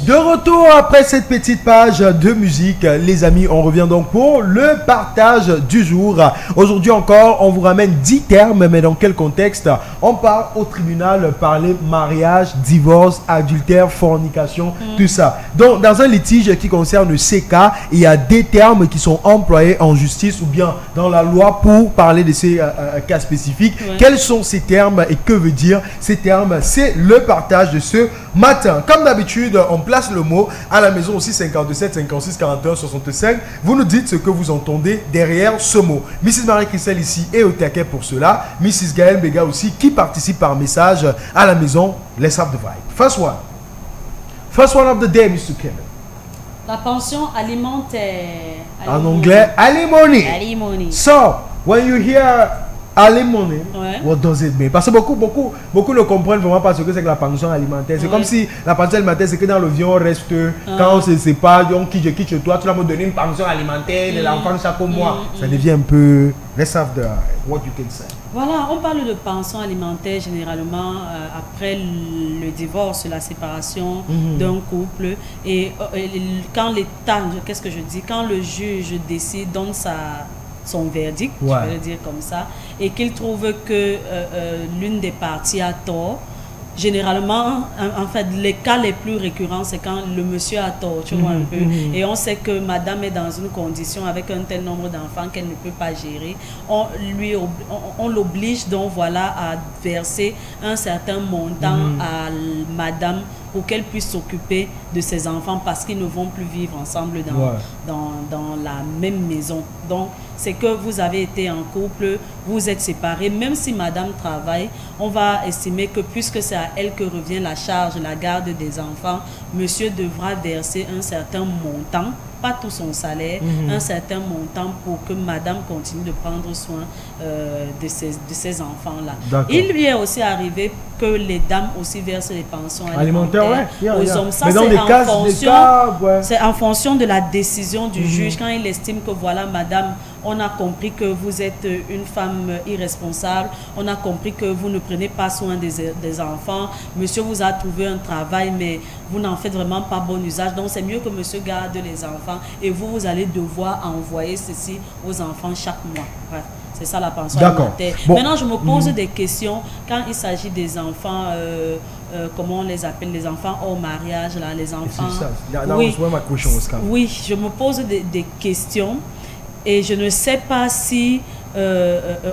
De retour après cette petite page de musique, les amis, on revient donc pour le partage du jour. Aujourd'hui encore, on vous ramène 10 termes, mais dans quel contexte? On part au tribunal parler mariage, divorce, adultère, fornication, tout ça. Donc, dans un litige qui concerne ces cas, il y a des termes qui sont employés en justice ou bien dans la loi pour parler de ces cas spécifiques. Quels sont ces termes et que veut dire ces termes? C'est le partage de ce matin. Comme d'habitude, on place le mot à la maison aussi 57 56 41 65. Vous nous dites ce que vous entendez derrière ce mot. Mrs. Marie-Christelle ici est au taquet pour cela. Mrs. Gaël Béga aussi qui participe par message à la maison. Let's have the vibe. First one. First one of the day, Mr. Kevin. La pension alimentaire. En anglais, alimony. Alimony. So, when you hear alimony, what does it mean? Parce que beaucoup ne comprennent vraiment pas ce que c'est que la pension alimentaire. C'est comme si la pension alimentaire, c'est que dans le vie, on reste, quand on se sépare, on quitte chez toi, tu vas me donner une pension alimentaire de l'enfant chaque mois. Ça devient un peu, let's have the, what you can say. Voilà, on parle de pension alimentaire généralement après le divorce, la séparation d'un couple. Et quand l'État, qu'est-ce que je dis, quand le juge décide, donne son verdict, je vais le dire comme ça, et qu'il trouve que l'une des parties a tort, généralement, en fait, les cas les plus récurrents, c'est quand le monsieur a tort, tu vois un peu. Et on sait que madame est dans une condition avec un tel nombre d'enfants qu'elle ne peut pas gérer. On l'oblige donc, voilà, à verser un certain montant à madame pour qu'elle puisse s'occuper de ses enfants parce qu'ils ne vont plus vivre ensemble dans la même maison. Donc, c'est que vous avez été en couple, vous êtes séparés, même si madame travaille, on va estimer que puisque c'est à elle que revient la charge, la garde des enfants, monsieur devra verser un certain montant, pas tout son salaire, un certain montant pour que madame continue de prendre soin de ses enfants-là. Il lui est aussi arrivé que les dames aussi versent les pensions alimentaires aux hommes. Ça, c'est en fonction de la décision du juge. Quand il estime que voilà, madame, on a compris que vous êtes une femme irresponsable, on a compris que vous ne prenez pas soin des enfants, monsieur vous a trouvé un travail, mais vous n'en faites vraiment pas bon usage, donc c'est mieux que monsieur garde les enfants et vous allez devoir envoyer ceci aux enfants chaque mois. Bref. C'est ça la pension alimentaire. Maintenant, je me pose des questions quand il s'agit des enfants, comment on les appelle, les enfants hors mariage, là, les enfants. Oui, je me pose des questions et je ne sais pas si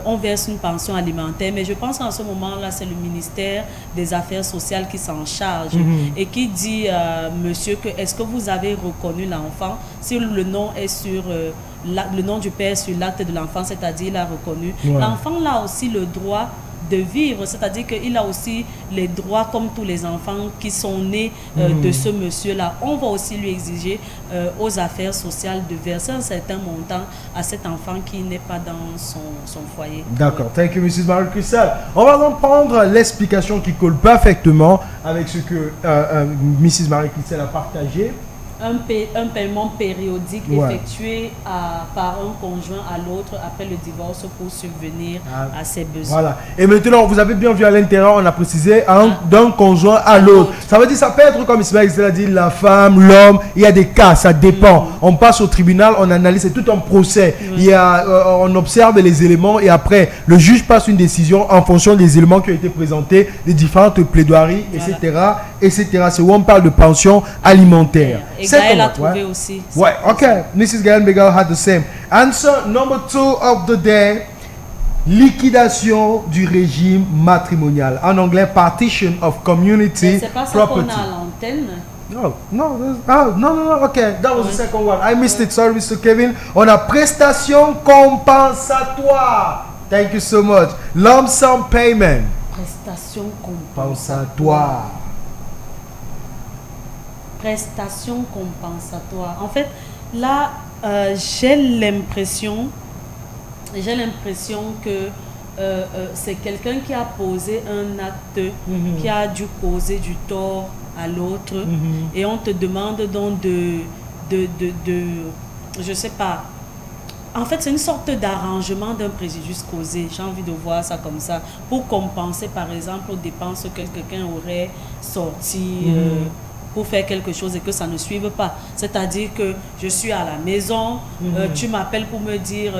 on verse une pension alimentaire, mais je pense qu'en ce moment-là, c'est le ministère des Affaires sociales qui s'en charge et qui dit à monsieur que est-ce que vous avez reconnu l'enfant si le nom est sur le nom du père sur l'acte de l'enfant, c'est-à-dire il a reconnu. L'enfant a aussi le droit de vivre, c'est-à-dire qu'il a aussi les droits comme tous les enfants qui sont nés de ce monsieur-là. On va aussi lui exiger aux affaires sociales de verser un certain montant à cet enfant qui n'est pas dans son foyer. D'accord, thank you Mrs. Marie-Christelle. On va donc prendre l'explication qui colle parfaitement avec ce que Mrs. Marie-Christelle a partagé. Un paiement périodique effectué par un conjoint à l'autre après le divorce pour subvenir à ses besoins. Voilà. Et maintenant, vous avez bien vu à l'intérieur, on a précisé d'un conjoint à l'autre. Ça veut dire, ça peut être comme Ismaël a dit, la femme, l'homme, il y a des cas, ça dépend. On passe au tribunal, on analyse, c'est tout un procès. Il y a, on observe les éléments et après, le juge passe une décision en fonction des éléments qui ont été présentés, des différentes plaidoiries, etc. C'est où on parle de pension alimentaire. Gaël a trouvé aussi. Ouais, ok. Mrs. Gaël Béga had the same. Answer number 2 of the day. Liquidation du régime matrimonial. En anglais, partition of community c'est pas ça property. qu'on a à l'antenne. No, okay. That was the second one. I missed it. Sorry, Mr. Kevin. On a prestation compensatoire. Thank you so much. Lump sum payment. Prestation compensatoire. Prestation compensatoire. En fait, là, j'ai l'impression que c'est quelqu'un qui a posé un acte qui a dû causer du tort à l'autre et on te demande donc je sais pas. En fait, c'est une sorte d'arrangement d'un préjudice causé. J'ai envie de voir ça comme ça. Pour compenser, par exemple, aux dépenses que quelqu'un aurait sorties pour faire quelque chose et que ça ne suive pas. C'est-à-dire que je suis à la maison, tu m'appelles pour me dire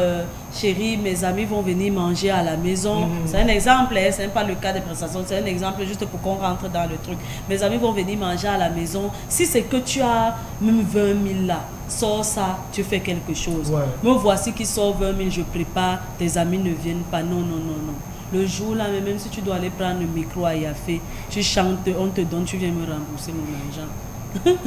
chérie, mes amis vont venir manger à la maison. C'est un exemple, hein, ce n'est pas le cas des prestations, c'est un exemple juste pour qu'on rentre dans le truc. Mes amis vont venir manger à la maison. Si c'est que tu as même 20 000 là, sors ça, tu fais quelque chose. Ouais. Me voici qui sort 20 000, je prépare, tes amis ne viennent pas. Non, non, non, non. Le jour là, même si tu dois aller prendre le micro à Yafé, tu chantes, on te donne, tu viens me rembourser mon argent.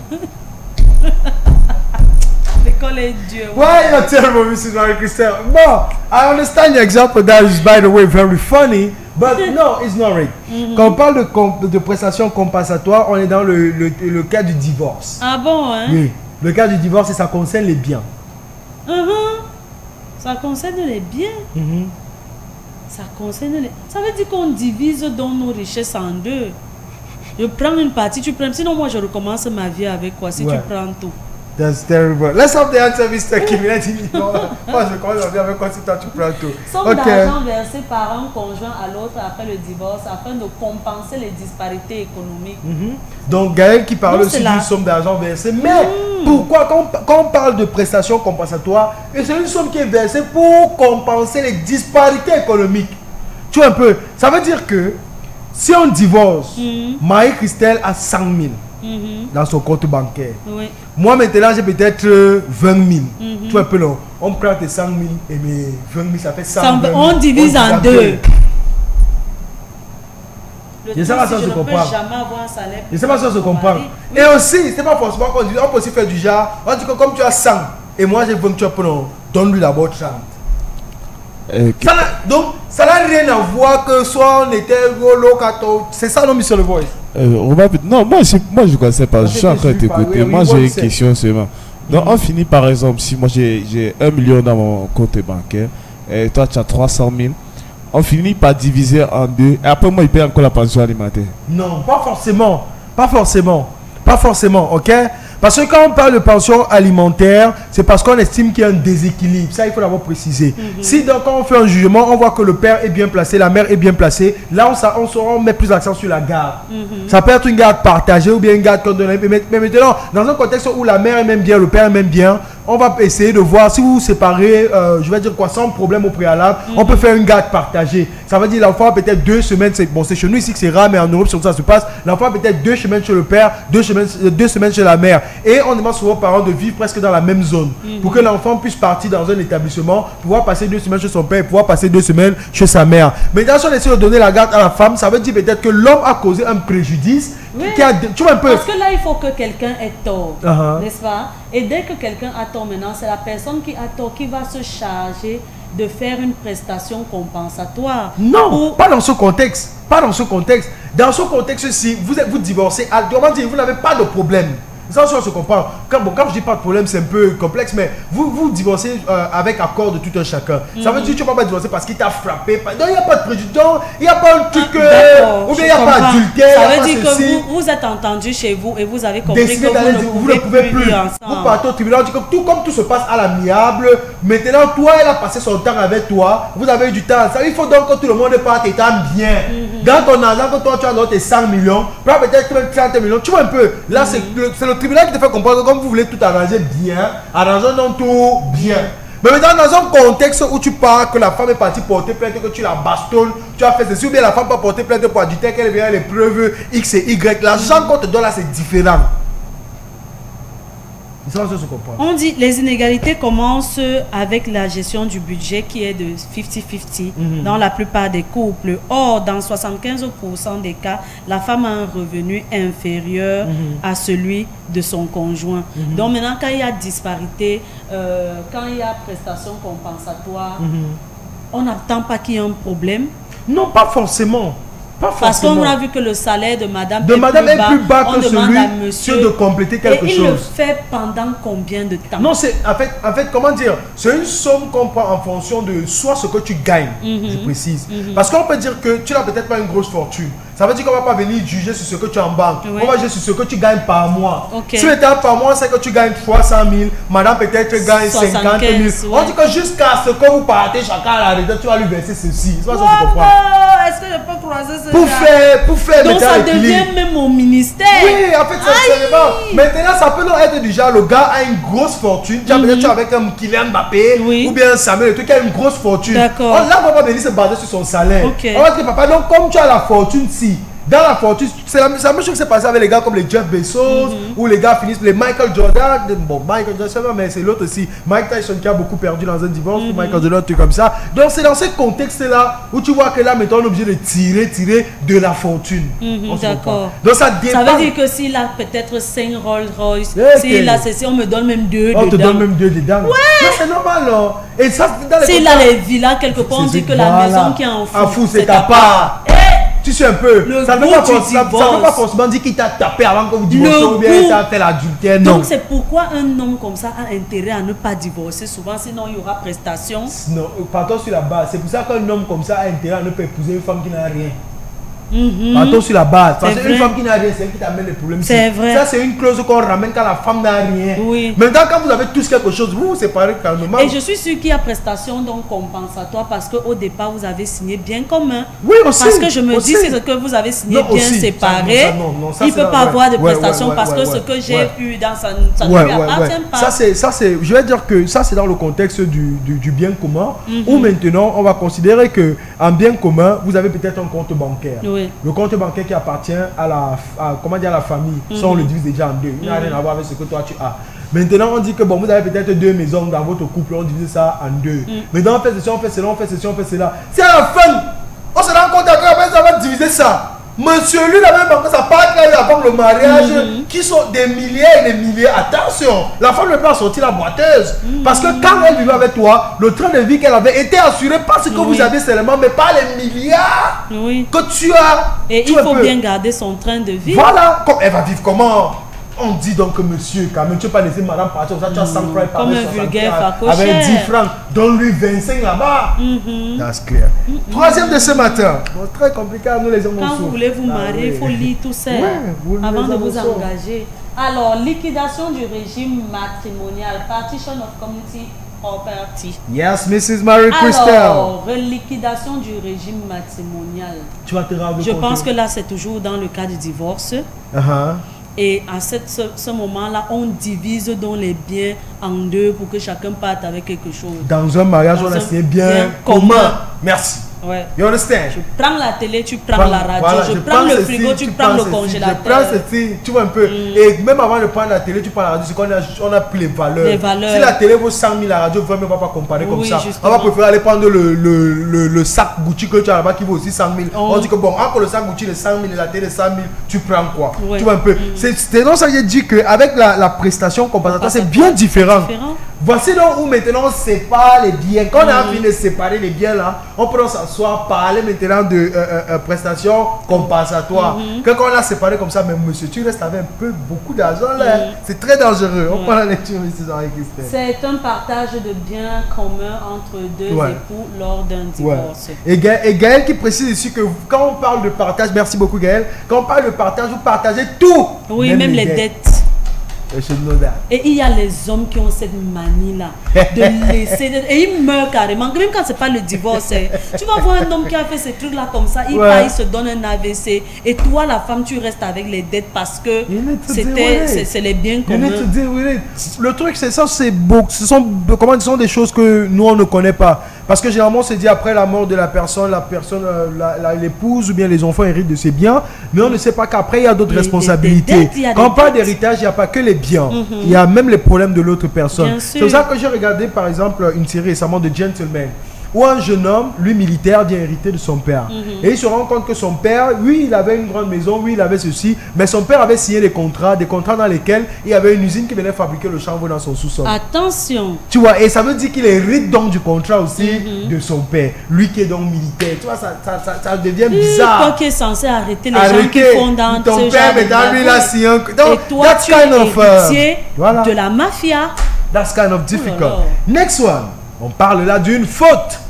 L'école est dure. Why you terrible, Mrs. Marie-Christelle? No, I understand your example. That is, by the way, very funny. But no, it's not right. Quand on parle de prestations compensatoires, on est dans le cas du divorce. Ah bon, hein? Oui, le cas du divorce, et ça concerne les biens. Ça concerne les biens. Ça concerne les... Ça veut dire qu'on divise donc nos richesses en deux. Je prends une partie, tu prends... Sinon, moi, je recommence ma vie avec quoi si tu prends tout. That's terrible. Let's have the answer, Mr. Kim. Moi, je commence ma vie avec quoi si toi, tu prends tout. Somme d'argent versé par un conjoint à l'autre après le divorce afin de compenser les disparités économiques. Donc, Gaël qui parle aussi d'une somme d'argent versée. Mais pourquoi, quand on parle de prestations compensatoires, c'est une somme qui est versée pour compenser les disparités économiques. Tu vois un peu. Ça veut dire que si on divorce, Marie-Christelle a 100 000 dans son compte bancaire. Oui. Moi, maintenant, j'ai peut-être 20 000. Tu vois un peu, non? On prend tes 100 000 et mes 20 000, ça fait 120 000. On divise en deux. Je ne sais pas si on se comprend. Je ne sais pas si on se comprend. Et aussi, c'est pas forcément qu'on dit, on peut aussi faire du genre, on dit que comme tu as 100 et moi j'ai 20, tu as donne-lui d'abord 30. Donc, ça n'a rien à voir que soit on était locato. C'est ça, non, Monsieur Le Voice? Non, moi je ne connaissais pas. Je suis en train de t'écouter. Moi, j'ai une question seulement. Donc, on finit par exemple, si moi j'ai 1 million dans mon compte bancaire et toi tu as 300 000, on finit par diviser en deux. Et après, moi, il paye encore la pension alimentaire. Non, pas forcément. Pas forcément. Pas forcément, ok? Parce que quand on parle de pension alimentaire, c'est parce qu'on estime qu'il y a un déséquilibre. Ça, il faut l'avoir précisé. Si donc quand on fait un jugement, on voit que le père est bien placé, la mère est bien placée, là on met plus l'accent sur la garde. Ça peut être une garde partagée ou bien une garde qu'on donne. Mais maintenant, dans un contexte où la mère aime bien, le père aime bien, on va essayer de voir si vous vous séparez, je vais dire quoi, sans problème au préalable, on peut faire une garde partagée. Ça veut dire l'enfant peut-être 2 semaines, bon c'est chez nous ici que c'est rare, mais en Europe sur ça se passe, l'enfant peut-être 2 semaines chez le père, 2 semaines chez la mère. Et on demande souvent aux parents de vivre presque dans la même zone pour que l'enfant puisse partir dans un établissement, pouvoir passer 2 semaines chez son père et pouvoir passer 2 semaines chez sa mère. Mais dans si on essaie de donner la garde à la femme, ça veut dire peut-être que l'homme a causé un préjudice. Tu vois un peu. Parce que là, il faut que quelqu'un ait tort, n'est-ce pas? Et dès que quelqu'un a tort maintenant, c'est la personne qui a tort qui va se charger de faire une prestation compensatoire. Non, pas dans ce contexte. Pas dans ce contexte. Dans ce contexte-ci, vous divorcez, vous n'avez pas de problème. Ça, on se comprend. Quand je dis pas de problème, c'est un peu complexe, mais vous divorcez avec accord de tout un chacun. Ça veut dire que tu ne vas pas divorcer parce qu'il t'a frappé. Donc, il n'y a pas de préjudice. Il n'y a pas un truc. Ou bien il n'y a pas d'adultère. Ça veut dire que vous êtes entendu chez vous et vous avez compris que vous ne pouvez plus ensemble. Vous partez au tribunal, tout comme tout se passe à l'amiable. Maintenant, toi, elle a passé son temps avec toi. Vous avez eu du temps. Il faut donc que tout le monde parte et t'aime bien. Dans ton argent, que toi, tu as noté 100 millions, peut-être même 30 millions. Tu vois un peu. Là, c'est le tribunal qui te fait comprendre que comme vous voulez tout arranger bien, arrangeons donc tout bien. Mais maintenant, dans un contexte où tu pars, que la femme est partie porter plainte, que tu la bastonnes, tu as fait ceci, ou bien la femme peut porter plainte pour adultère, qu'elle vient les preuves X et Y, l'argent qu'on te donne là, c'est différent. Ça, se comprend. On dit les inégalités commencent avec la gestion du budget qui est de 50-50 dans la plupart des couples. Or, dans 75% des cas, la femme a un revenu inférieur à celui de son conjoint. Donc maintenant, quand il y a disparité, quand il y a prestation compensatoire, on n'attend pas qu'il y ait un problème. Non, pas forcément. Parce qu'on a vu que le salaire de madame, est plus bas que celui à monsieur de compléter quelque chose. Et il le fait pendant combien de temps? Non, c'est en fait, comment dire, c'est une somme qu'on prend en fonction de soit ce que tu gagnes, je précise. Parce qu'on peut dire que tu n'as peut-être pas une grosse fortune. Ça veut dire qu'on ne va pas venir juger sur ce que tu as en banque. On va juger sur ce que tu gagnes par mois. Si l'état par mois, c'est que tu gagnes 300 000, madame peut-être gagne 50 000. On dit que jusqu'à ce que vous partez chacun à la retraite, tu vas lui verser ceci. C'est pas ça que je comprends. Est-ce que je peux croiser ce pour faire donc ça devient même au ministère. Oui, en fait, ça Maintenant, ça peut donc être du genre, le gars a une grosse fortune. Tu as peut-être avec un Kylian Mbappé ou bien Samuel, le truc qui a une grosse fortune. D'accord. Là, on va pas venir se baser sur son salaire. Ok. On va dire, papa, donc comme tu as la fortune, si. Dans la fortune, c'est la même chose qui s'est passé avec les gars comme les Jeff Bezos, ou les gars finissent, les Michael Jordan. Bon, Michael Jordan, mais c'est l'autre aussi. Mike Tyson qui a beaucoup perdu dans un divorce, ou Michael Jordan, un truc comme ça. Donc, c'est dans ce contexte-là où tu vois que là, maintenant, on est obligé de tirer de la fortune. D'accord. Donc, ça dépend. Ça veut dire que s'il a peut-être 5 Rolls Royce, s'il a ceci, on me donne même 2 dedans. On te donne même 2 dedans. Ouais. C'est normal, non? Et ça, s'il a les villas, quelque part, on dit que la maison qui est en fou, c'est ta part. Tu sais un peu, ça ne veut pas forcément dire qu'il t'a tapé avant que vous divorciez ou bien il t'a fait l'adultère. Donc c'est pourquoi un homme comme ça a intérêt à ne pas divorcer souvent, sinon il y aura prestation. Non, partons sur la base. C'est pour ça qu'un homme comme ça a intérêt à ne pas épouser une femme qui n'a rien. Partons sur la base. Parce qu'une femme qui n'a rien, c'est elle qui t'amène les problèmes. C'est vrai. Ça, c'est une clause qu'on ramène quand la femme n'a rien. Oui. Maintenant, quand vous avez tous quelque chose, vous vous séparez calmement. Et je suis sûre qu'il y a prestation donc compensatoire parce qu'au départ, vous avez signé bien commun. Oui, aussi. Parce que je me dis, c'est ce que vous avez signé bien séparé. Il ne peut pas avoir de prestations parce que ce que j'ai eu dans ça ne lui appartient pas. Ça, c'est, je vais dire que ça, c'est dans le contexte du bien commun où maintenant, on va considérer qu'en bien commun, vous avez peut-être un compte bancaire. Oui. Le compte bancaire qui appartient à la famille, ça on le divise déjà en deux. Il n'a rien à voir avec ce que toi tu as. Maintenant on dit que bon, vous avez peut-être 2 maisons dans votre couple, on divise ça en 2. Maintenant on fait ceci, on fait cela, on fait ceci, on fait cela. Si à la fin, on se rend compte qu'après ça va diviser ça. Monsieur, lui, la même banque, ça part qu'il a eu avant le mariage, qui sont des milliers et des milliers. Attention, la femme ne peut pas sortir la boiteuse. Parce que quand elle vivait avec toi, le train de vie qu'elle avait été assuré par ce que vous avez seulement, mais pas les milliards que tu as. Et il faut bien garder son train de vie. Voilà, elle va vivre comment? On dit donc que monsieur, quand même, tu ne peux pas laisser madame partir, ça, tu as 100 francs par comme un vulgaire avec 10 francs, donne-lui 25 là-bas. That's clear. Troisième de ce matin. Bon, très compliqué, nous les hommes. Quand vous voulez vous marier, il faut lire tout ça avant de vous engager. Alors, liquidation du régime matrimonial, partition of community property. Yes, Mrs. Marie Christelle. Alors, liquidation du régime matrimonial. Tu vas te rendre Je pense que là, c'est toujours dans le cas du divorce. Et à ce moment-là, on divise donc les biens en 2 pour que chacun parte avec quelque chose. Dans un mariage, on a signé bien commun. Merci. Ouais. You understand? Je prends la télé, tu prends la radio. Voilà, je prends le frigo, tu prends le congélateur. Je prends ceci, tu vois un peu. Et même avant de prendre la télé, tu prends la radio, c'est qu'on a pris les valeurs. Si la télé vaut 100 000, la radio, on ne va pas comparer comme ça. Justement. On va préférer aller prendre le sac Gucci que tu as là-bas qui vaut aussi 100 000. On dit que bon, encore le sac Gucci, les 100 000 et la télé 100 000, tu prends quoi? Tu vois un peu. C'est donc ça que je dis qu'avec la prestation compensatoire, c'est bien différent. Voici donc où maintenant on sépare les biens. Quand on a fini de séparer les biens là, on peut s'asseoir, parler maintenant de prestations compensatoires. Quand on a séparé comme ça, mais monsieur, tu restes avec beaucoup d'argent là. C'est très dangereux. On prend la lecture ici dans les Christelle. C'est un partage de biens communs entre 2 époux lors d'un divorce. Et Gaël qui précise ici que quand on parle de partage, merci beaucoup Gaël, quand on parle de partage, vous partagez tout. Oui, même les dettes. Et il y a les hommes qui ont cette manie-là de laisser. Et ils meurent carrément. Même quand c'est pas le divorce. Tu vas voir un homme qui a fait ces trucs-là comme ça. Il se donne un AVC. Et toi, la femme, tu restes avec les dettes parce que c'est les biens communs. Le truc, c'est ça. Ce sont des choses que nous, on ne connaît pas. Parce que généralement, on se dit après la mort de la personne, l'épouse ou bien les enfants héritent de ses biens. Mais on ne sait pas qu'après, il y a d'autres responsabilités. Quand on parle d'héritage, il n'y a pas que les biens. Il y a même les problèmes de l'autre personne. C'est pour ça que j'ai regardé, par exemple, une série récemment de Gentleman, où un jeune homme, lui militaire, vient hériter de son père. Et il se rend compte que son père, oui, il avait une grande maison, oui, il avait ceci, mais son père avait signé des contrats dans lesquels il y avait une usine qui venait fabriquer le chanvre dans son sous-sol. Attention. Tu vois, et ça veut dire qu'il hérite donc du contrat aussi de son père. Lui qui est donc militaire. Tu vois, ça devient bizarre. Toi qui es censé arrêter les gens qui font dans ton ce père, mais dans lui, là, c'est un... Et toi, tu es héritier de la mafia. That's kind of difficult. Next one. On parle là d'une faute.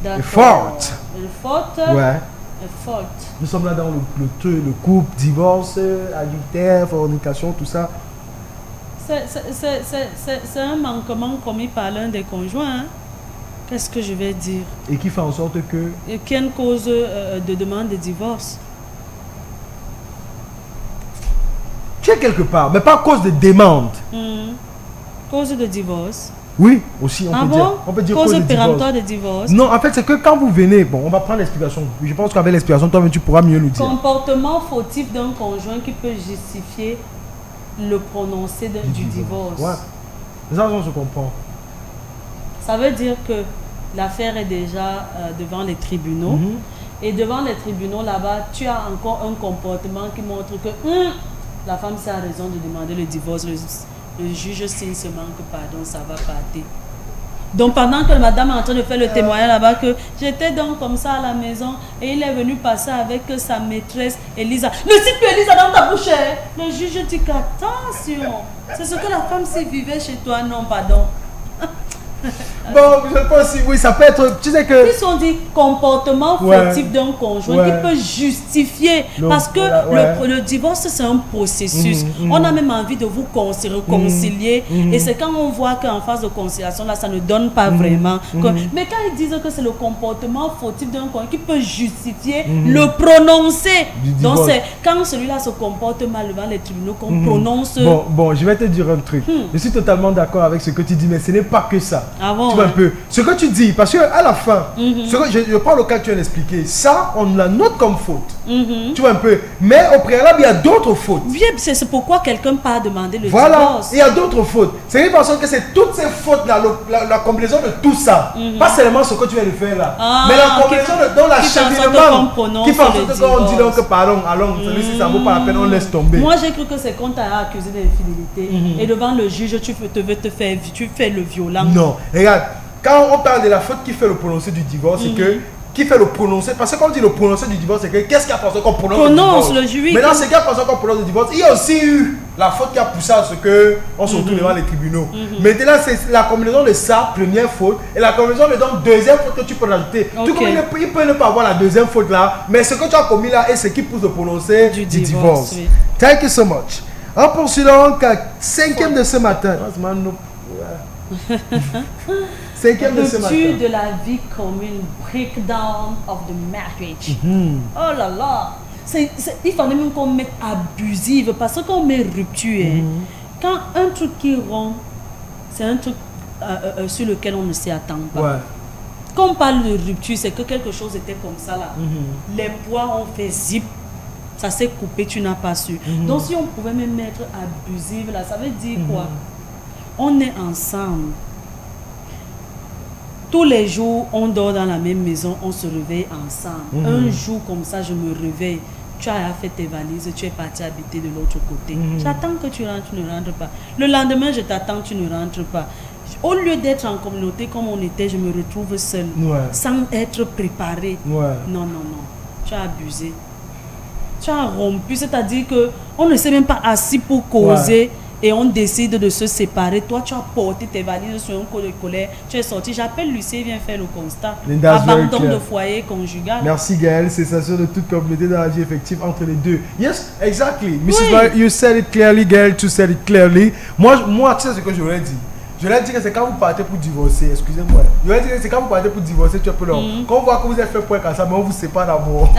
Une faute. Une faute. Ouais. Une faute. Nous sommes là dans le couple, divorce, adultère, fornication, tout ça. C'est un manquement commis par l'un des conjoints. Hein? Qu'est-ce que je vais dire? Et qui fait en sorte que... Et qui est une cause de demande de divorce. Tu es quelque part, mais pas à cause de demande. Cause de divorce. Oui, aussi, on peut dire. On peut dire cause péremptoire de divorce. Non, en fait, c'est que quand vous venez, bon, on va prendre l'explication. Je pense qu'avec l'explication, toi-même, tu pourras mieux nous dire. Comportement fautif d'un conjoint qui peut justifier le prononcé du divorce. Ouais. Ça, on se comprend. Ça veut dire que l'affaire est déjà devant les tribunaux. Et devant les tribunaux, là-bas, tu as encore un comportement qui montre que la femme, ça a raison de demander le divorce. Le juge signe seulement que pardon, ça va partir. Donc pendant que madame est en train de faire le témoignage là-bas, que j'étais donc comme ça à la maison et il est venu passer avec sa maîtresse Elisa. Ne cite plus Elisa dans ta bouche. Le juge dit qu'attention, c'est ce que la femme s'y vivait chez toi. Non, pardon. Bon, je pense oui, ça peut être. Tu sais que. Ils ont dit comportement fautif d'un conjoint qui peut justifier. Donc, parce que le divorce, c'est un processus. On a même envie de vous réconcilier. Et c'est quand on voit qu'en phase de conciliation, là, ça ne donne pas vraiment. Mais quand ils disent que c'est le comportement fautif d'un conjoint qui peut justifier le prononcer. Donc, c'est quand celui-là se comporte mal devant les tribunaux qu'on prononce. Bon, je vais te dire un truc. Je suis totalement d'accord avec ce que tu dis, mais ce n'est pas que ça. Ah bon, tu vois un peu ce que tu dis, parce que à la fin, ce que je prends le cas que tu viens d'expliquer, ça on la note comme faute. Tu vois un peu, mais au préalable il y a d'autres fautes. Oui, c'est pourquoi quelqu'un pas demandé le voilà, divorce. Il y a d'autres fautes. C'est une façon que c'est toutes ces fautes là, la combinaison de tout ça, pas seulement ce que tu viens de faire là, mais la combinaison dans l'acheminement qui fait en sorte qu'on dit donc pardon, allons, celui-ci ça vaut pas la peine, on laisse tomber. Moi j'ai cru que c'est qu'on t'a accusé d'infidélité et devant le juge tu fais le violent. Non. Regarde, quand on parle de la faute qui fait le prononcé du divorce, c'est que qui fait le prononcé, parce que quand on dit le prononcé du divorce, c'est que qu'est-ce qui a pensé qu'on prononce le divorce? Maintenant, c'est qui a pensé qu'on prononce le divorce. Il y a aussi eu la faute qui a poussé à ce qu'on se retrouve devant les tribunaux. Maintenant, c'est la combinaison de sa première faute et la combinaison de donc deuxième faute que tu peux rajouter. Tout comme il peut ne pas avoir la deuxième faute là, mais ce que tu as commis là est ce qui pousse le prononcer du divorce. Oui. Thank you so much. On poursuit donc 5e de ce matin. Rupture de la vie commune, breakdown of the marriage. Oh là là, il fallait même qu'on mette abusive, parce qu'on met rupture. Quand un truc qui rompt, c'est un truc sur lequel on ne s'y attend pas. Quand on parle de rupture, c'est que quelque chose était comme ça là. Les poids ont fait zip. Ça s'est coupé, tu n'as pas su. Donc si on pouvait même mettre abusive là, ça veut dire quoi? On est ensemble. Tous les jours, on dort dans la même maison, on se réveille ensemble. Un jour comme ça, je me réveille. Tu as fait tes valises, tu es parti habiter de l'autre côté. J'attends que tu rentres, tu ne rentres pas. Le lendemain, je t'attends, tu ne rentres pas. Au lieu d'être en communauté comme on était, je me retrouve seule, sans être préparée. Non, non, non. Tu as abusé. Tu as rompu, c'est-à-dire qu'on ne s'est même pas assis pour causer. Et on décide de se séparer. Toi, tu as porté tes valises sur un coup de colère. Tu es sorti. J'appelle Lucie, viens faire le constat. Abandon de foyer conjugal. Merci Gaël. Cessation de toute communauté dans la vie effective entre les deux. Yes, exactly. Mrs. Barry, you said it clearly. Gaël, tu said it clearly. Moi, tu sais ce que je voulais dire. Je leur ai dit que c'est quand vous partez pour divorcer, excusez-moi. Je leur ai dit que c'est quand vous partez pour divorcer, tu es peu long. Quand on voit que vous êtes fait point comme ça, mais on vous sépare d'abord.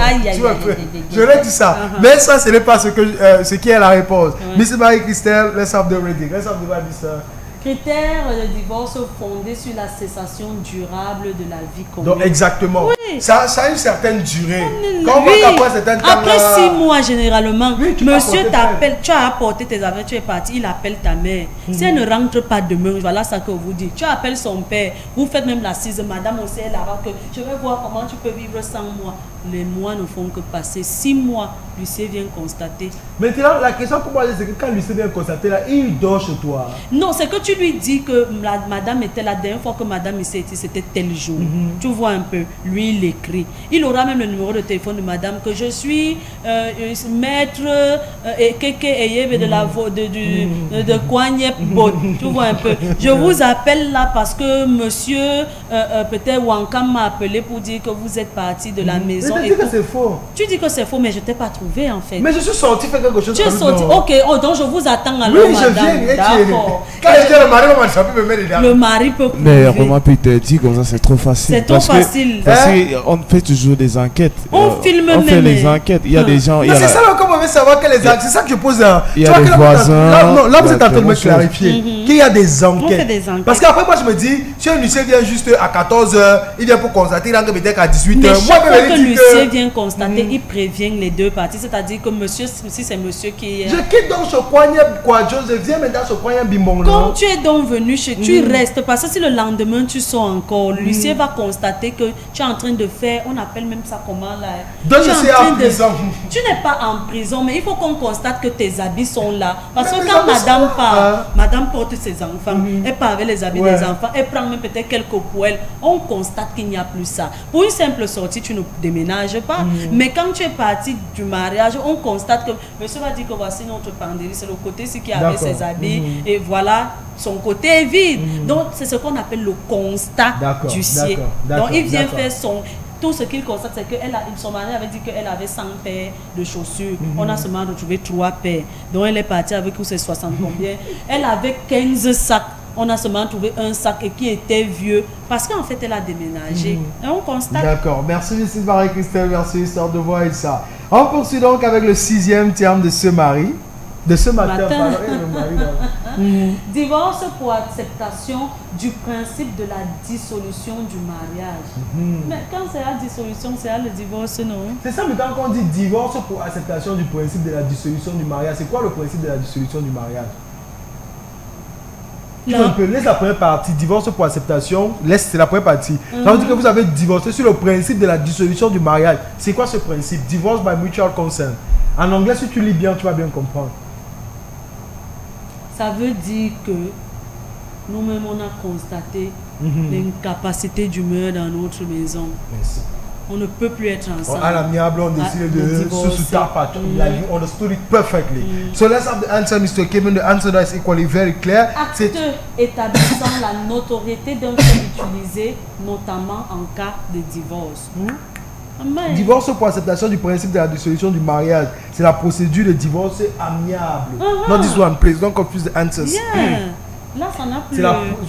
Je leur ai dit ça. Mais ça, ce n'est pas ce qui est la réponse. Mrs. Marie-Christelle, let's have the reading. Let's have the reading, sir. Critères de divorce fondés sur la cessation durable de la vie commune. Donc, exactement. Oui. Ça a une certaine durée. Quand on voit qu'après certains temps, après 6 mois, généralement, monsieur t'appelle, tu as apporté tes affaires, tu es parti, il appelle ta mère. Si elle ne rentre pas demain, voilà ça que vous dit. Tu appelles son père, vous faites même l'assise, madame aussi est là-bas, que je vais voir comment tu peux vivre sans moi. Les mois ne font que passer. 6 mois, Lucien vient constater. Maintenant, la question pour moi, c'est que quand Lucien vient constater, là, il dort chez toi. Non, c'est que tu lui dis que madame était la dernière fois que madame ici était, c'était tel jour. Tu vois un peu. Lui, il écrit. Il aura même le numéro de téléphone de madame que je suis maître Keke Eyebe de Kwanyep Bot. Tu vois un peu. Je vous appelle là parce que monsieur peut-être Wankam m'a appelé pour dire que vous êtes parti de la maison. maison. Je te dis que c'est faux. Tu dis que c'est faux, mais je ne t'ai pas trouvé en fait. Mais je suis sorti faire quelque chose. Tu es sorti, ok, oh, donc je vous attends alors. Oui, je viens. D'accord. Quand j'étais le mari, on peut me mettre dedans. Le mari peut prouver. Mais vraiment, Peter, dit comme ça, c'est trop facile. C'est trop facile. Parce qu'on fait toujours des enquêtes. On filme même. On fait les enquêtes. Il y a des gens. C'est ça, comme on veut savoir que les enquêtes. C'est ça que je pose. Il y a des voisins. Là, vous êtes en train de me clarifier qu'il y a des enquêtes. Parce qu'après, moi, je me dis, si un huissier vient juste à 14h, il vient pour constater, il rentre peut-être à 18h. Mais chaque fois que l'huissier vient constater, il prévient les deux parties. C'est-à-dire que monsieur, si c'est monsieur qui est... Je quitte donc ce coin, quoi, je viens maintenant ce coin, bimbon. Comme tu es donc venu chez tu restes. Parce que si le lendemain tu sors encore, l'huissier va constater que tu es en train de faire, on appelle même ça comment là. Donc je suis en prison. Tu n'es pas en prison, mais il faut qu'on constate que tes habits sont là. Parce que quand madame part, madame porte ses enfants, elle part avec les habits des enfants, elle prend même peut-être quelques poêles, on constate qu'il n'y a plus ça. Pour une simple sortie, tu ne déménages pas. Mais quand tu es parti du mariage, on constate que monsieur va dire que voici notre penderie, c'est le côté qui avait ses habits, et voilà, son côté est vide. Donc c'est ce qu'on appelle le constat du huissier. Donc il vient faire tout ce qu'il constate, c'est que son mari avait dit qu'elle avait 100 paires de chaussures. On a seulement retrouvé 3 paires. Donc elle est partie avec tous ses 60 combien. Elle avait 15 sacs. On a seulement trouvé un sac et qui était vieux parce qu'en fait elle a déménagé. Et on constate. D'accord, merci Mrs. Marie-Christelle, merci histoire de voir ça. On poursuit donc avec le 6e terme de ce mari. De ce matin. Divorce pour acceptation du principe de la dissolution du mariage. Mais quand c'est la dissolution, c'est le divorce, non? C'est ça, mais quand on dit divorce pour acceptation du principe de la dissolution du mariage, c'est quoi le principe de la dissolution du mariage? Laisse la première partie, divorce pour acceptation, c'est la première partie. Ça veut dire que vous avez divorcé sur le principe de la dissolution du mariage. C'est quoi ce principe? Divorce by mutual consent. En anglais, si tu lis bien, tu vas bien comprendre. Ça veut dire que nous-mêmes, on a constaté l'incapacité d'humeur dans notre maison. Merci. On ne peut plus être ensemble. À l'amiable, on décide de sous-taper. You understood it perfectly. So let's have the answer, Mr. Kevin. The answer that is equally very clear. Acte établissant la notoriété d'un fait utilisé, notamment en cas de divorce. Divorce pour acceptation du principe de la dissolution du mariage. C'est la procédure de divorce amiable. Not this one, please. Don't confuse the answers. Là, ça n'a plus...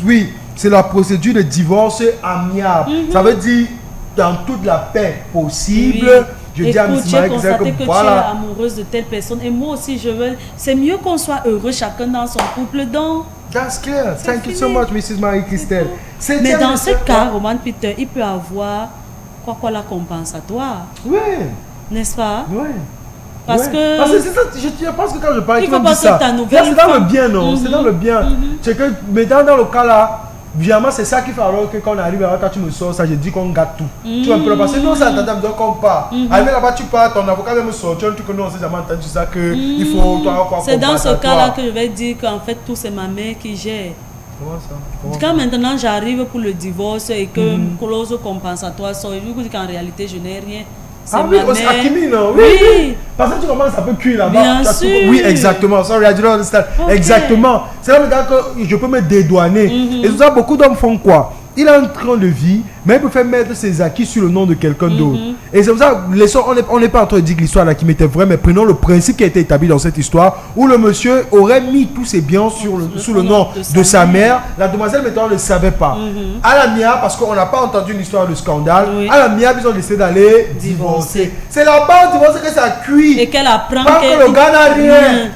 Oui, c'est la procédure de divorce amiable. Ça veut dire dans toute la paix possible. Je dis à Miss Marie que voilà. Tu es amoureuse de telle personne et moi aussi je veux. C'est mieux qu'on soit heureux chacun dans son couple. Donc, that's clear. Thank you so much, Mrs. Marie-Christelle. Mais dans ce cas, Roman Peter, il peut avoir quoi la compensatoire. Oui. N'est-ce pas? Oui. Parce que c'est ça, je pense que quand je parle, il faut pas que ta nouvelle c'est dans le bien, non? C'est dans le bien. C'est que, mais dans le cas là, évidemment, c'est ça qu'il faut alors que quand on arrive là, quand tu me sors ça, je dis qu'on gâte tout. Tu vas un peu passer, non, ça t'attend, donc on part. Arrivé là-bas, tu pars, ton avocat vient me sortir, un truc que nous on s'est jamais entendu ça, que il faut toi quoi. C'est dans ce cas-là que je vais dire qu'en fait, tout c'est ma mère qui gère. Comment ça? Quand maintenant j'arrive pour le divorce et que clause compensatoire sort, je vous dis qu'en réalité, je n'ai rien. Ah oui, c'est Akimi, non? Oui. Parce que tu commences à peu cuire là-bas. Bien sûr. Oui, exactement. Sorry, I don't understand. Exactement. C'est là que je peux me dédouaner. Et tout ça, beaucoup d'hommes font quoi? Il est en train de vivre, mais il peut faire mettre ses acquis sur le nom de quelqu'un d'autre. Et c'est pour ça, on n'est pas en train de dire que l'histoire d'Hakim était vraie, mais prenons le principe qui a été établi dans cette histoire, où le monsieur aurait mis tous ses biens sous le nom de sa mère. La demoiselle maintenant ne le savait pas. À la MIA, parce qu'on n'a pas entendu une histoire de scandale, à la MIA, ils ont décidé d'aller divorcer. C'est là-bas au divorce que ça cuit. Et qu'elle apprend que le gars n'a rien.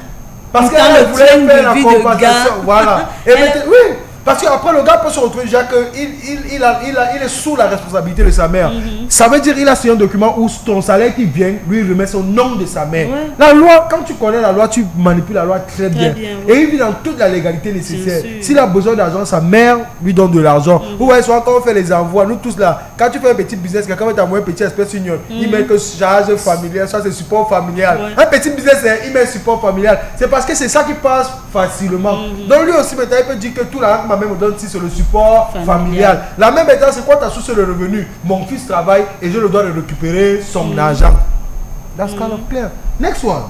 Parce qu'elle voulait faire la compensation. Voilà. Et oui. Parce qu'après, le gars peut se retrouver déjà qu'il est sous la responsabilité de sa mère. Ça veut dire qu'il a sur un document où ton salaire qui vient, lui remet son nom de sa mère. La loi, quand tu connais la loi, tu manipules la loi très bien. Et il vit dans toute la légalité nécessaire. S'il a besoin d'argent, sa mère lui donne de l'argent. Vous voyez, soit quand on fait les envois, nous tous là, quand tu fais un petit business, quelqu'un va t'envoyer un petit espèce union, il met que charge familiale, ça c'est support familial. Un petit business, il met support familial. C'est parce que c'est ça qui passe facilement. Donc lui aussi, maintenant, il peut dire que tout l'argent ma mère me donne si c'est le support familial. La même état, c'est quoi ta source de revenu? Mon fils travaille et je le dois de récupérer son argent. That's kind of clear. Next one.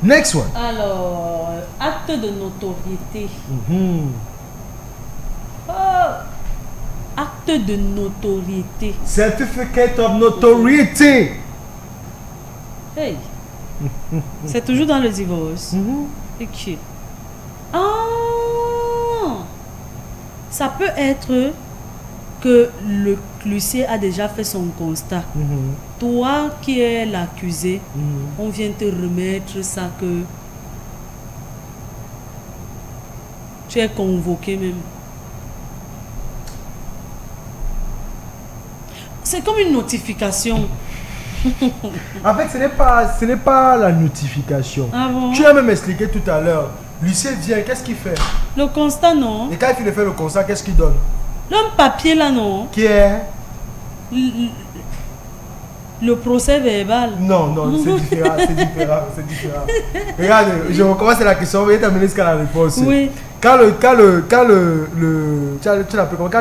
Next one. Alors, acte de notoriété. Acte acte de notoriété. Certificate of notoriety. Hey. C'est toujours dans le divorce. Ok. Ah. Ça peut être que l'huissier a déjà fait son constat. Toi qui es l'accusé, on vient te remettre ça que tu es convoqué même. C'est comme une notification. En fait, ce n'est pas la notification. Ah bon? Tu as même expliqué tout à l'heure. L'huissier vient, qu'est-ce qu'il fait? Le constat, non. Et quand il fait le constat, qu'est-ce qu'il donne? L'homme papier, là, non. Qui est? Le procès verbal. Non, c'est différent, c'est différent. Regarde, je recommence la question, mais t'amener jusqu'à la réponse. Oui. Quand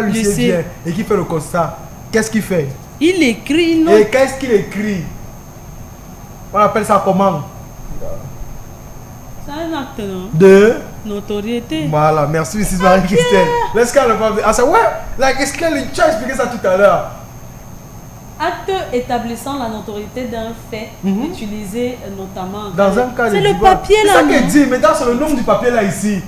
l'huissier vient et qu'il fait le constat, qu'est-ce qu'il fait? Il écrit une note. Et qu'est-ce qu'il écrit? On appelle ça comment? C'est un acte, non? De notoriété. Voilà, merci Mrs. Marie-Christelle. Laisse qu'elle le parle. Ah, ça, ouais, est-ce que tu as expliqué ça tout à l'heure? Acte établissant la notoriété d'un fait utilisé notamment dans un cas de c'est le papier là. C'est ça qu'elle dit, mais dans le nom du papier là ici.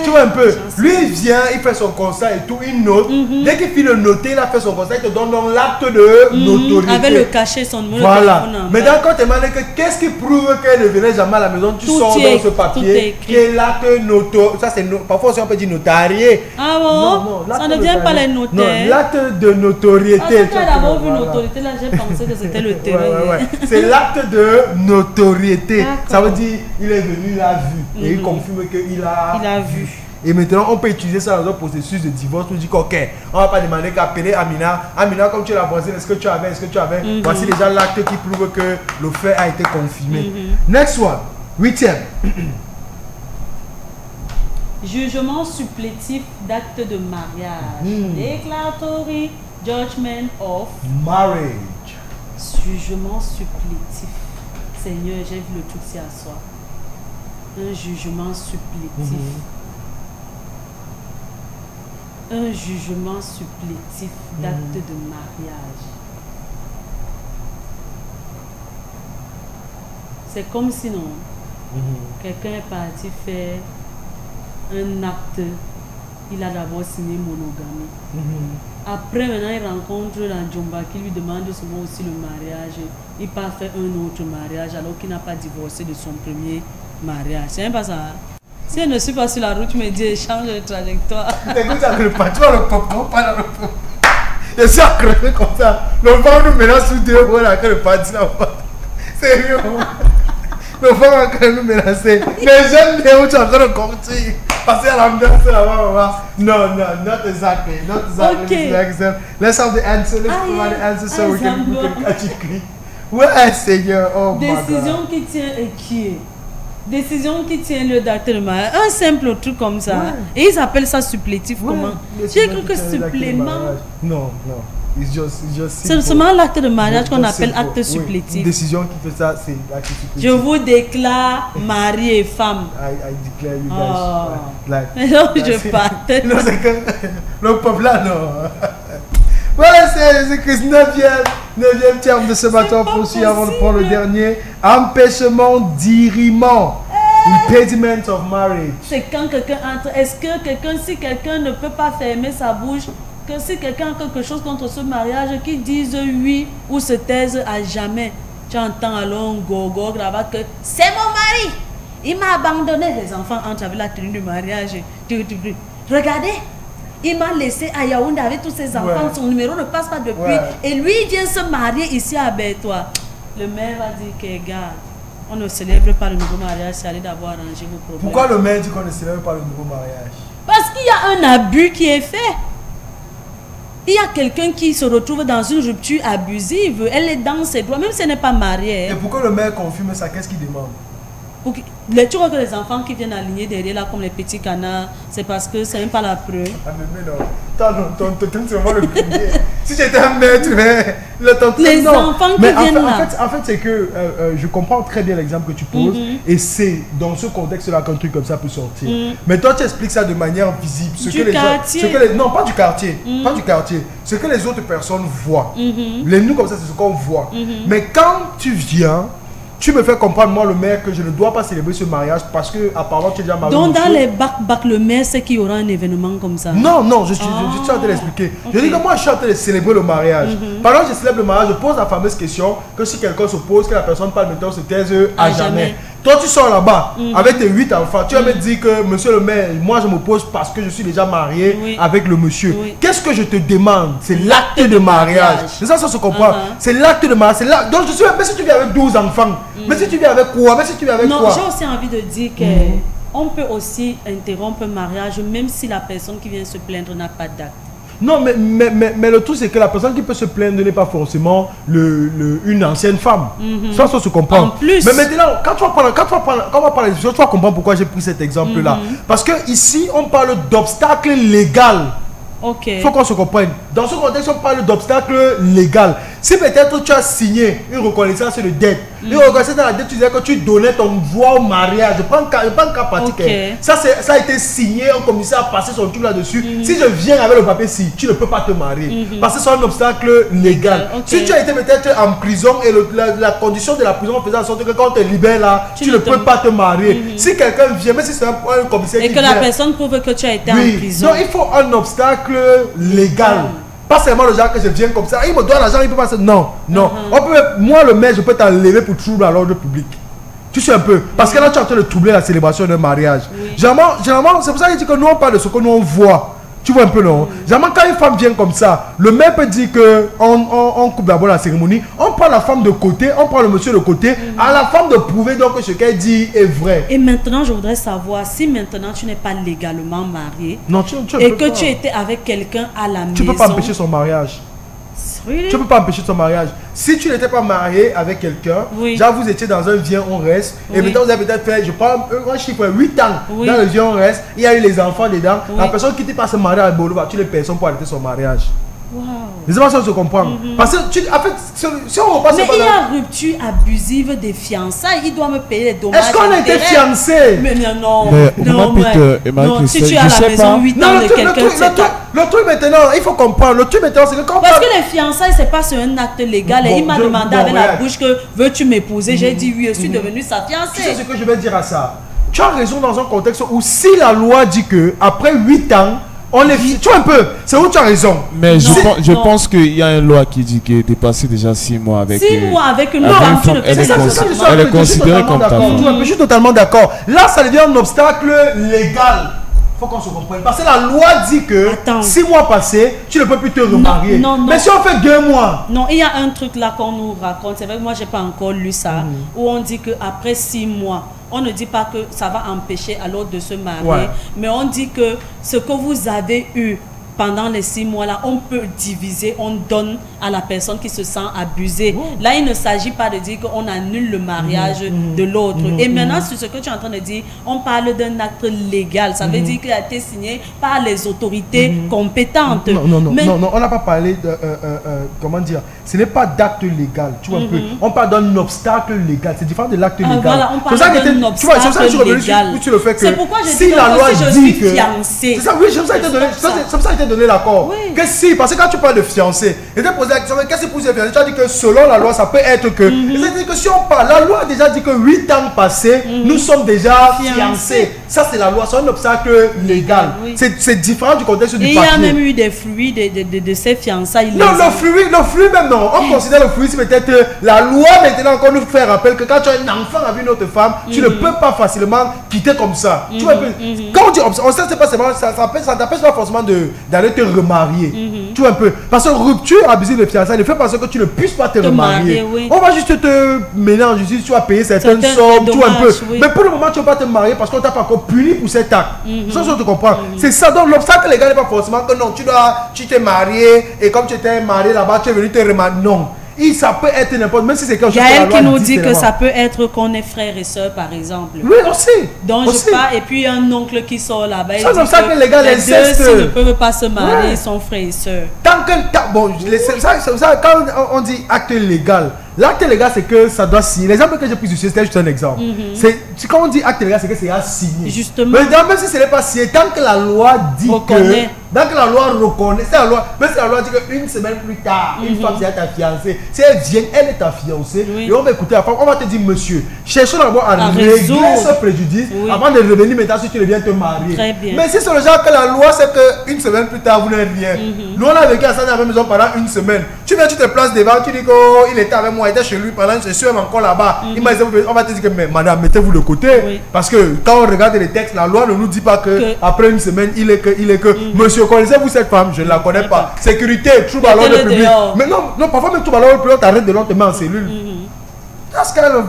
Tu vois un peu, lui il vient, il fait son constat et tout, il note. Dès qu'il finit de noter, il a fait son constat, il te donne donc l'acte de notoriété. Avec le cachet, son numéro voilà. de téléphone. Mais quand tu demandes qu'est-ce qui prouve qu'elle ne venait jamais à la maison, tu sors dans ce papier qui est l'acte noto. Ça c'est parfois aussi on peut dire notarié. Ah bon? Non, ça ne vient pas les notaires. Non, l'acte de notoriété. Quand d'abord vu notoriété là, j'ai pensé que c'était le terrain. Ouais. C'est l'acte de notoriété. Ça veut dire il est venu, il a vu et il confirme qu'il a vu. Et maintenant, on peut utiliser ça dans un processus de divorce pour dire ok, on ne va pas demander qu'à appeler Amina. Amina, comme tu l'as voisine, est-ce que tu avais? Voici déjà l'acte qui prouve que le fait a été confirmé. Next one, 8e. Jugement supplétif d'acte de mariage. Declaratory judgment of marriage. Jugement supplétif. Seigneur, j'ai vu le truc ci à soi. Un jugement supplétif. Un jugement supplétif d'acte de mariage. C'est comme si non, quelqu'un est parti faire un acte, il a d'abord signé monogamie. Après, maintenant, il rencontre la Djomba qui lui demande souvent aussi le mariage. Il part faire un autre mariage alors qu'il n'a pas divorcé de son premier mariage. C'est même pas ça. Si je ne suis pas sur la route, tu me dis change de trajectoire. Écoute, avec le patron, le papa, pas dans le papa. Je suis accroché comme ça. Le vent nous menace sous deux, voilà, que le patron n'a pas. Sérieux. Le vent a quand même nous menacé. Mais j'aime bien où tu es en train de conduire. Passer à l'ambiance là-bas, maman. No, not exactly. Not exactly. Okay. Let's have the answer. Let's provide the answer so we can catch it quick. Ouais, Seigneur. Oh my God. Décision qui tient et qui est. Décision qui tient le d'acte de mariage. Un simple truc comme ça. Ouais. Et ils appellent ça supplétif comment? J'ai cru que supplément. Non. C'est seulement l'acte de mariage qu'on appelle acte supplétif. Une décision qui fait ça, c'est l'acte supplétif. Je vous déclare mari et femme. I declare you guys. Non, je partais. Non, c'est que le peuple là, non. Voilà, c'est que 9e terme de ce matin. On poursuit avant de prendre le dernier. Empêchement d'irriment. Impediment of marriage. C'est quand quelqu'un entre. Est-ce que si quelqu'un ne peut pas fermer sa bouche, que si quelqu'un a quelque chose contre ce mariage, qu'il dise oui ou se taise à jamais. Tu entends alors un gogo là-bas que c'est mon mari. Il m'a abandonné. Les enfants entrent avec la tenue du mariage. Regardez. Il m'a laissé à Yaoundé avec tous ses enfants. Son numéro ne passe pas depuis. Et lui, il vient se marier ici à Bertois. Le maire va dire que, gars, on ne célèbre pas le nouveau mariage, c'est aller d'abord arranger vos problèmes. Pourquoi le maire dit qu'on ne célèbre pas le nouveau mariage? Parce qu'il y a un abus qui est fait. Il y a quelqu'un qui se retrouve dans une rupture abusive. Elle est dans ses droits, même si elle n'est pas mariée. Et pourquoi le maire confirme ça? Qu'est-ce qu'il demande? Tu vois que les enfants qui viennent aligner derrière là comme les petits canards, c'est parce que c'est même pas la preuve. Ah mais non, ton c'est vraiment le premier. Si j'étais un maître, mais le temps les enfants qui viennent là. En fait c'est que je comprends très bien l'exemple que tu poses et c'est dans ce contexte-là qu'un truc comme ça peut sortir. Mais toi, tu expliques ça de manière visible. Non, pas du quartier. Pas du quartier. Ce que les autres personnes voient. Les nous comme ça, c'est ce qu'on voit. Mais quand tu viens, tu me fais comprendre, moi le maire, que je ne dois pas célébrer ce mariage parce que apparemment tu es déjà marié. Donc dans les bac le maire c'est qu'il y aura un événement comme ça. Non, je suis en train de l'expliquer. Je dis que moi je suis en train de célébrer le mariage. Pendant que je célèbre le mariage, je pose la fameuse question que si quelqu'un s'oppose, que la personne parle maintenant se taise à jamais. Toi tu sors là-bas avec tes 8 enfants, tu vas me dire que monsieur le maire, moi je m'oppose parce que je suis déjà marié avec le monsieur. Qu'est-ce que je te demande? C'est l'acte de mariage. C'est ça se comprend. C'est l'acte de mariage. Donc je suis, mais si tu viens avec 12 enfants, mais si tu viens avec quoi? Mais si tu viens avec quoi? Non, j'ai aussi envie de dire que on peut aussi interrompre un mariage même si la personne qui vient se plaindre n'a pas d'acte. Non, mais le truc, c'est que la personne qui peut se plaindre n'est pas forcément une ancienne femme. Ça se comprend. En plus. Mais maintenant, quand on va parler de choses, tu vas comprendre pourquoi j'ai pris cet exemple-là. Parce que ici, on parle d'obstacle légal. Ok. Il faut qu'on se comprenne. Dans ce contexte, on parle d'obstacle légal. Si peut-être tu as signé une reconnaissance de dette, une reconnaissance dans la dette, tu disais que tu donnais ton droit au mariage. Je prends un cas particulier. Ça a été signé, un commissaire a passé son truc là-dessus. Si je viens avec le papier, si tu ne peux pas te marier. Parce que c'est un obstacle légal. Si tu as été peut-être en prison et la condition de la prison faisait en sorte que quand on te libère là, tu ne peux pas te marier. Si quelqu'un vient, mais si c'est un commissaire et que la personne prouve que tu as été en prison. Donc il faut un obstacle légal. Pas seulement le genre que je viens comme ça, il me doit l'argent, il peut passer. Non. Moi le maire, je peux t'enlever pour trouble à l'ordre public. Tu sais un peu. Parce que là tu es en train de troubler la célébration d'un mariage. Généralement, c'est pour ça que je dis que nous on parle de ce que nous on voit. Tu vois un peu, non? Généralement, quand une femme vient comme ça, le maire peut dire qu'on coupe d'abord la cérémonie, on prend la femme de côté, on prend le monsieur de côté, à la femme de prouver donc que ce qu'elle dit est vrai. Et maintenant, je voudrais savoir si maintenant tu n'es pas légalement marié et que tu étais avec quelqu'un à la maison. Tu ne peux pas empêcher son mariage. Really? Tu ne peux pas empêcher son mariage. Si tu n'étais pas marié avec quelqu'un, genre vous étiez dans un viens on reste, et maintenant vous avez peut-être fait, je prends un chiffre, 8 ans dans le viens on reste, il y a eu les enfants dedans, la personne qui n'était pas se marier à Bolo va tuer les personnes pour arrêter son mariage. Les émotions se comprennent. Parce que en fait, si on repasse. Mais il y a rupture abusive des fiançailles, il doit me payer les dommages. Est-ce qu'on était fiancés? Mais non, si tu as à la maison 8 ans de quelqu'un, c'est toi. Le truc maintenant, il faut comprendre. Le truc maintenant, c'est que quand. Parce que les fiançailles, c'est pas sur un acte légal. Et il m'a demandé avec la bouche que veux-tu m'épouser? J'ai dit oui, je suis devenue sa fiancée. Tu sais ce que je vais dire à ça? Tu as raison dans un contexte où si la loi dit que après 8 ans, on les tu vois un peu, c'est où tu as raison. Mais je pense qu'il y a une loi qui dit que tu es passé déjà 6 mois avec 6 mois avec une femme. Elle est considérée comme ta femme. Je suis totalement d'accord. Là, ça devient un obstacle légal. Il faut qu'on se comprenne. Parce que la loi dit que 6 mois passés, tu ne peux plus te remarier. Mais si on fait 2 mois. Non, il y a un truc là qu'on nous raconte. C'est vrai que moi, je n'ai pas encore lu ça. Où on dit qu'après 6 mois, on ne dit pas que ça va empêcher à l'autre de se marier. Mais on dit que ce que vous avez eu pendant les 6 mois-là, on peut diviser, on donne à la personne qui se sent abusée. Là, il ne s'agit pas de dire qu'on annule le mariage de l'autre. Et maintenant, sur ce que tu es en train de dire, on parle d'un acte légal. Ça veut dire qu'il a été signé par les autorités compétentes. Non, on n'a pas parlé de... comment dire? Ce n'est pas d'acte légal, tu vois un peu. On parle d'un obstacle légal. C'est différent de l'acte légal. Voilà, on parle d'un obstacle légal. C'est pourquoi je si dis la loi je dit suis que... fiancée. C'est ça, oui, c'est comme ça qu'il t'a donné l'accord. Que si, parce que quand tu parles de fiancé, et tu as posé la question, qu'est-ce que pour ces fiancés? Tu as dit que selon la loi, ça peut être que... C'est-à-dire que si on parle, la loi a déjà dit que 8 ans passés, nous sommes déjà fiancés. Ça, c'est la loi, c'est un obstacle légal. C'est différent du contexte du papier. Et il y a même eu des fruits de ces fiançailles. Non, le fruit même non. On considère le fruit, c'est peut-être la loi maintenant encore nous fait rappel que quand tu as un enfant avec une autre femme, tu ne peux pas facilement quitter comme ça. Tu vois, quand on dit on sait, c'est pas seulement, ça t'empêche pas forcément d'aller te remarier. Tu vois un peu. Parce que rupture abusive de fiançailles ne fait pas que tu ne puisses pas te remarier. On va juste te mélanger, juste tu vas payer certaines sommes, tu vois un peu. Mais pour le moment, tu ne peux pas te marier parce qu'on t'a pas encore puni pour cet acte. Ça, je te comprends. C'est ça. Donc, l'obstacle légal n'est pas forcément que non, tu t'es marié et comme tu étais marié là-bas, tu es venu te remarier. Non. ça peut être n'importe, même si c'est quelque chose Gaël qui nous dit que ça peut être qu'on est frère et soeur, par exemple. Oui, aussi. Donc, aussi. je pars, et puis un oncle qui sort là-bas. C'est comme ça que les gars, les deux, l'inceste. s'ils ne peuvent pas se marier, ils sont frères et soeurs. Tant que. Bon, ça, quand on dit acte légal, l'acte légal, c'est que ça doit signer. L'exemple que j'ai pris ici, c'était juste un exemple. Quand on dit acte légal, c'est que c'est à signer. Justement. Mais même si ce n'est pas signé, tant que la loi dit reconnaît. Tant que la loi reconnaît, c'est la loi, même si la loi dit qu'une semaine plus tard, une femme c'est ta fiancée, si elle vient, elle est ta fiancée, et on va écouter la femme, on va te dire, monsieur, cherchons d'abord à régler ce préjudice avant de revenir maintenant si tu reviens te marier. Très bien. Mais si c'est le genre que la loi c'est qu'une semaine plus tard, vous n'avez rien. Nous on a vécu à ça dans la maison pendant une semaine. Tu viens, tu te places devant, tu dis qu'il était avec moi, il était chez lui pendant une session, encore là-bas. Il m'a dit, on va te dire que, mais madame, mettez-vous de côté. Parce que quand on regarde les textes, la loi ne nous dit pas que après une semaine, il est que, monsieur, connaissez-vous cette femme? Je ne la connais pas. Sécurité, trouble à l'ordre public. Mais non, parfois même trouble à l'ordre public, t'arrêtes de l'ordre, te met en cellule. That's kind of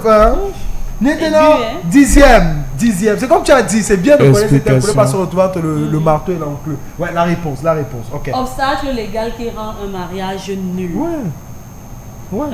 maintenant, dixième. C'est comme tu as dit, c'est bien de connaître cette thème, pour ne pas se retrouver entre le marteau et l'enclume. Ouais, la réponse, ok. Obstacle légal qui rend un mariage nul. Ouais.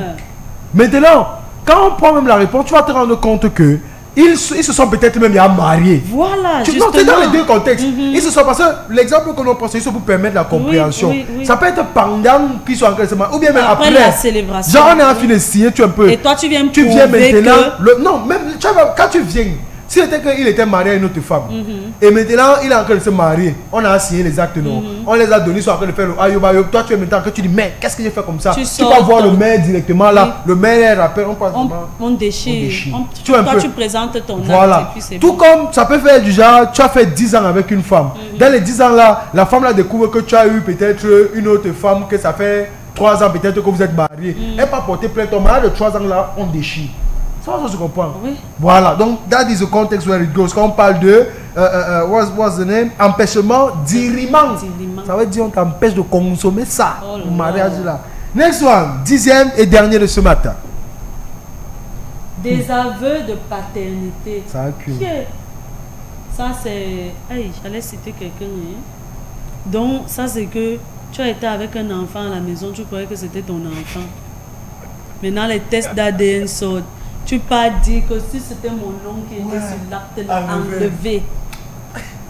Maintenant, quand on prend même la réponse, tu vas te rendre compte que ils se sont peut-être même mariés. Voilà, justement. Non, c'est dans les deux contextes. Ils se sont passés, l'exemple que l'on pense, c'est pour permettre la compréhension. Ça peut être pendant qu'ils sont en train de se marier, ou bien même après la célébration. Genre, on est en train de signer, tu un peu. Et toi, tu viens maintenant. Non, même quand tu viens. S'il était qu'il était marié à une autre femme, et maintenant il est en train de se marier, on a signé les actes, non? On les a donnés, ils sont en train de faire le ayobayo. Toi, tu es maintenant que tu dis, mais qu'est-ce que j'ai fait comme ça? Tu vas voir le maire directement là. Le maire rappelle, on déchire. Toi, tu présentes ton acte. Voilà. Et puis tout comme ça peut faire du genre, tu as fait 10 ans avec une femme. Dans les 10 ans là, la femme là découvre que tu as eu peut-être une autre femme, que ça fait 3 ans peut-être que vous êtes mariés. Elle pas porté plainte. Ton mariage de 3 ans là, on déchire. Ça se comprend. Voilà, donc that is the context where it goes. Quand on parle de what's the name? Empêchement d'irriment. Ça veut dire on t'empêche de consommer ça au mariage là. Next one, 10e et dernier de ce matin. Des aveux de paternité. Ça a cru. Ça c'est. Hey, j'allais citer quelqu'un. Donc ça c'est que tu as été avec un enfant à la maison, tu croyais que c'était ton enfant. Maintenant les tests d'ADN sortent. Tu pas dit que si c'était mon oncle qui était sur l'acte, enlevé.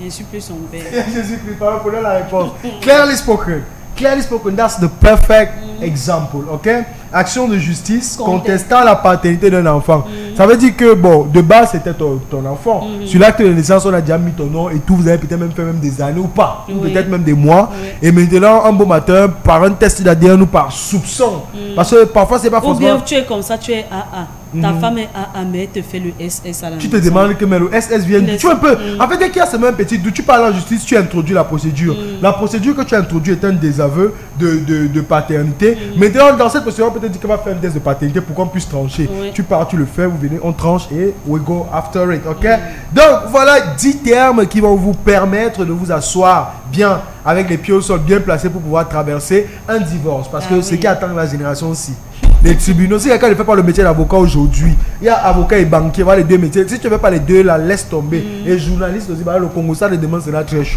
Je suis plus son père. Je suis plus pas pour la réponse. Clearly spoken. Clearly spoken, that's the perfect example, ok? Action de justice contestant la paternité d'un enfant. Ça veut dire que, bon, de base, c'était ton enfant. Sur l'acte de naissance, on a déjà mis ton nom et tout. Vous avez peut-être même fait même des années ou pas. Ou peut-être même des mois. Et maintenant, un beau matin, par un test d'ADN ou par soupçon. Parce que parfois, c'est pas forcément... Ou bien tu es comme ça, tu es AA. Ta femme est AA, mais elle te fait le SS à la Tu te demandes que mais le SS vient d'où? Tu un peu. En fait, dès qu'il y a ce même petit doute, tu parles en justice, tu introduis la procédure. La procédure que tu as introduite est un désaveu de paternité. Maintenant, dans cette procédure, on peut te dire qu'on va faire un test de paternité pour qu'on puisse trancher. Tu pars, tu le fais, vous venez, on tranche et we go after it. Ok? Donc, voilà 10 termes qui vont vous permettre de vous asseoir bien avec les pieds au sol, bien placés pour pouvoir traverser un divorce. Parce que ce qui attend la génération aussi. Les tribunaux, si quelqu'un ne fait pas le métier d'avocat aujourd'hui, il y a avocat et banquier, voilà les deux métiers. Si tu ne fais pas les deux là, laisse tomber. Et journaliste aussi, le Congo, ça, les demandes sera très chaud.